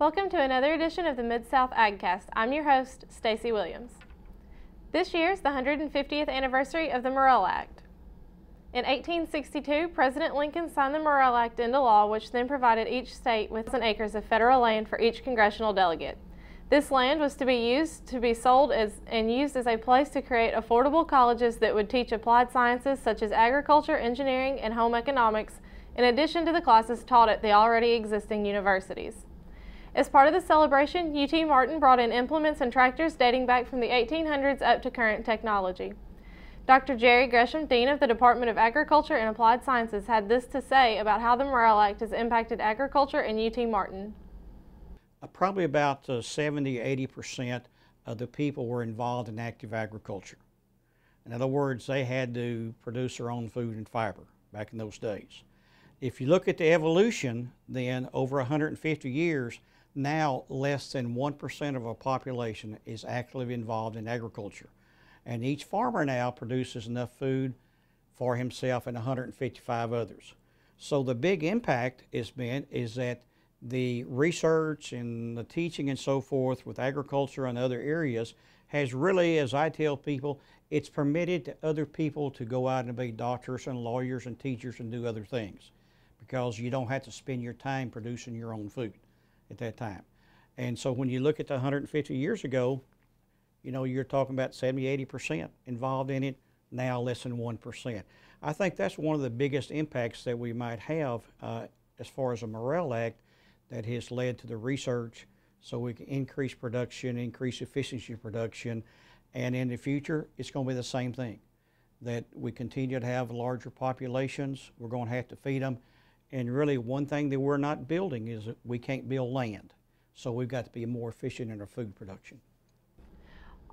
Welcome to another edition of the Mid-South AgCast. I'm your host, Stacey Williams. This year is the 150th anniversary of the Morrill Act. In 1862, President Lincoln signed the Morrill Act into law, which then provided each state with 1,000 acres of federal land for each congressional delegate. This land was to be sold and used as a place to create affordable colleges that would teach applied sciences such as agriculture, engineering, and home economics, in addition to the classes taught at the already existing universities. As part of the celebration, UT Martin brought in implements and tractors dating back from the 1800s up to current technology. Dr. Jerry Gresham, Dean of the Department of Agriculture and Applied Sciences, had this to say about how the Morrill Act has impacted agriculture in UT Martin. Probably about 70–80% of the people were involved in active agriculture. In other words, they had to produce their own food and fiber back in those days. If you look at the evolution, then over 150 years, now less than 1% of our population is actively involved in agriculture. And each farmer now produces enough food for himself and 155 others. So the big impact is that the research and the teaching and so forth with agriculture and other areas has really, as I tell people, it's permitted to other people to go out and be doctors and lawyers and teachers and do other things, because you don't have to spend your time producing your own food at that time. And so when you look at the 150 years ago, you know, you're talking about 70–80% involved in it, now less than 1%. I think that's one of the biggest impacts that we might have as far as the Morrill Act, that has led to the research so we can increase production, increase efficiency of production, and in the future it's going to be the same thing, that we continue to have larger populations, we're going to have to feed them, and really one thing that we're not building is that we can't build land, so we've got to be more efficient in our food production.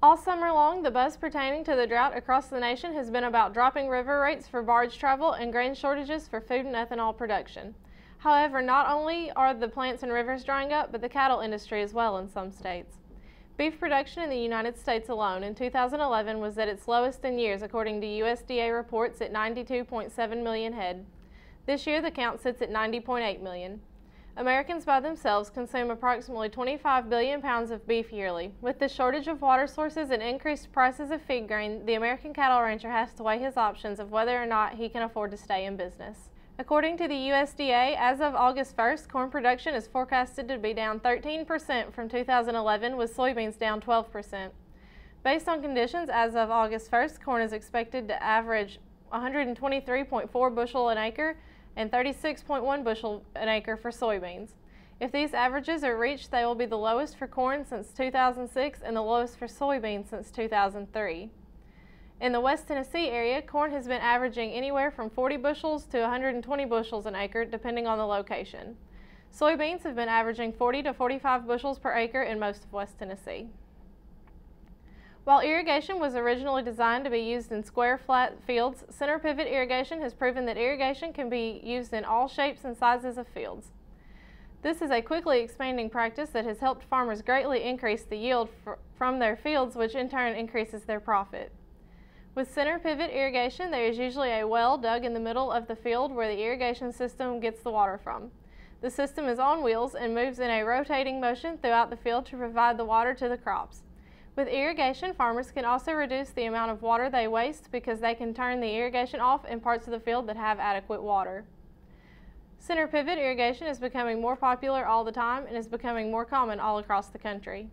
All summer long, the buzz pertaining to the drought across the nation has been about dropping river rates for barge travel and grain shortages for food and ethanol production. However, not only are the plants and rivers drying up, but the cattle industry as well in some states. Beef production in the United States alone in 2011 was at its lowest in years, according to USDA reports, at 92.7 million head. This year, the count sits at 90.8 million. Americans by themselves consume approximately 25 billion pounds of beef yearly. With the shortage of water sources and increased prices of feed grain, the American cattle rancher has to weigh his options of whether or not he can afford to stay in business. According to the USDA, as of August 1st, corn production is forecasted to be down 13% from 2011, with soybeans down 12%. Based on conditions as of August 1st, corn is expected to average 123.4 bushel an acre and 36.1 bushel an acre for soybeans. If these averages are reached, they will be the lowest for corn since 2006 and the lowest for soybeans since 2003. In the West Tennessee area, corn has been averaging anywhere from 40 bushels to 120 bushels an acre, depending on the location. Soybeans have been averaging 40 to 45 bushels per acre in most of West Tennessee. While irrigation was originally designed to be used in square, flat fields, center pivot irrigation has proven that irrigation can be used in all shapes and sizes of fields. This is a quickly expanding practice that has helped farmers greatly increase the yield from their fields, which in turn increases their profit. With center pivot irrigation, there is usually a well dug in the middle of the field where the irrigation system gets the water from. The system is on wheels and moves in a rotating motion throughout the field to provide the water to the crops. With irrigation, farmers can also reduce the amount of water they waste because they can turn the irrigation off in parts of the field that have adequate water. Center pivot irrigation is becoming more popular all the time and is becoming more common all across the country.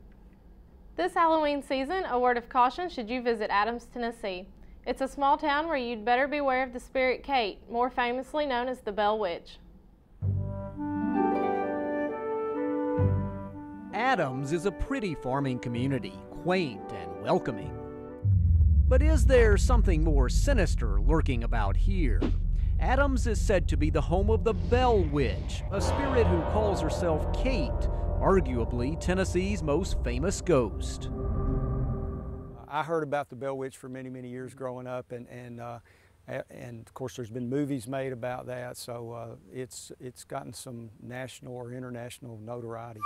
This Halloween season, a word of caution should you visit Adams, Tennessee. It's a small town where you'd better beware of the spirit Kate, more famously known as the Bell Witch. Adams is a pretty farming community, quaint and welcoming. But is there something more sinister lurking about here? Adams is said to be the home of the Bell Witch, a spirit who calls herself Kate, arguably Tennessee's most famous ghost. I heard about the Bell Witch for many, many years growing up, and of course there's been movies made about that, so it's gotten some national or international notoriety.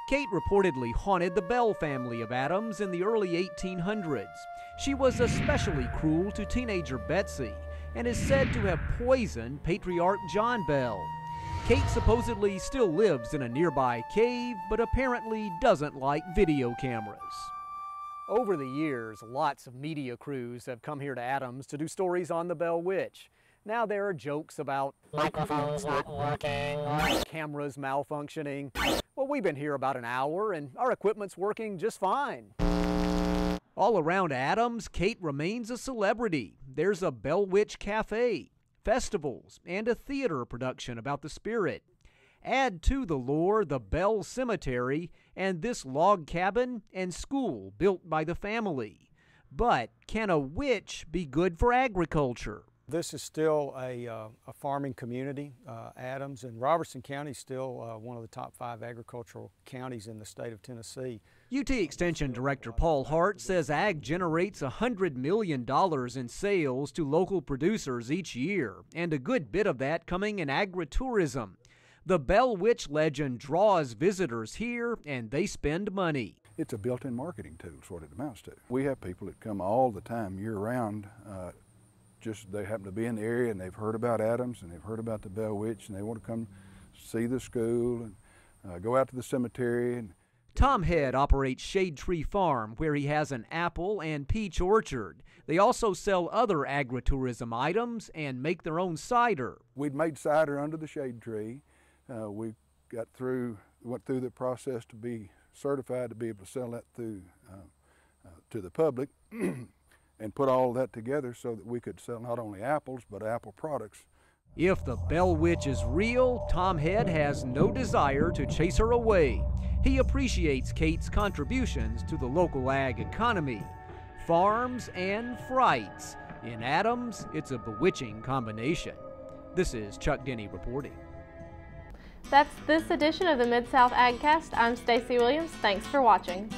Kate reportedly haunted the Bell family of Adams in the early 1800s. She was especially cruel to teenager Betsy and is said to have poisoned patriarch John Bell. Kate supposedly still lives in a nearby cave, but apparently doesn't like video cameras. Over the years, lots of media crews have come here to Adams to do stories on the Bell Witch. Now there are jokes about microphones not working or cameras malfunctioning. Well, we've been here about an hour and our equipment's working just fine. All around Adams, Kate remains a celebrity. There's a Bell Witch Cafe, festivals, and a theater production about the spirit. Add to the lore the Bell Cemetery and this log cabin and school built by the family. But can a witch be good for agriculture? This is still a farming community. Adams and Robertson County is still one of the top 5 agricultural counties in the state of Tennessee. UT Extension Director Paul Hart says ag generates $100 million in sales to local producers each year, and a good bit of that coming in agritourism. The Bell Witch legend draws visitors here, and they spend money. It's a built-in marketing tool, is what it amounts to. We have people that come all the time, year-round. Just they happen to be in the area and they've heard about Adams and they've heard about the Bell Witch and they want to come see the school and go out to the cemetery. Tom Head operates Shade Tree Farm, where he has an apple and peach orchard. They also sell other agritourism items and make their own cider. We'd made cider under the shade tree. We went through the process to be certified to be able to sell that through to the public. And put all that together so that we could sell not only apples, but apple products. If the Bell Witch is real, Tom Head has no desire to chase her away. He appreciates Kate's contributions to the local ag economy. Farms and frights. In Adams, it's a bewitching combination. This is Chuck Denny reporting. That's this edition of the Mid-South AgCast. I'm Stacy Williams. Thanks for watching.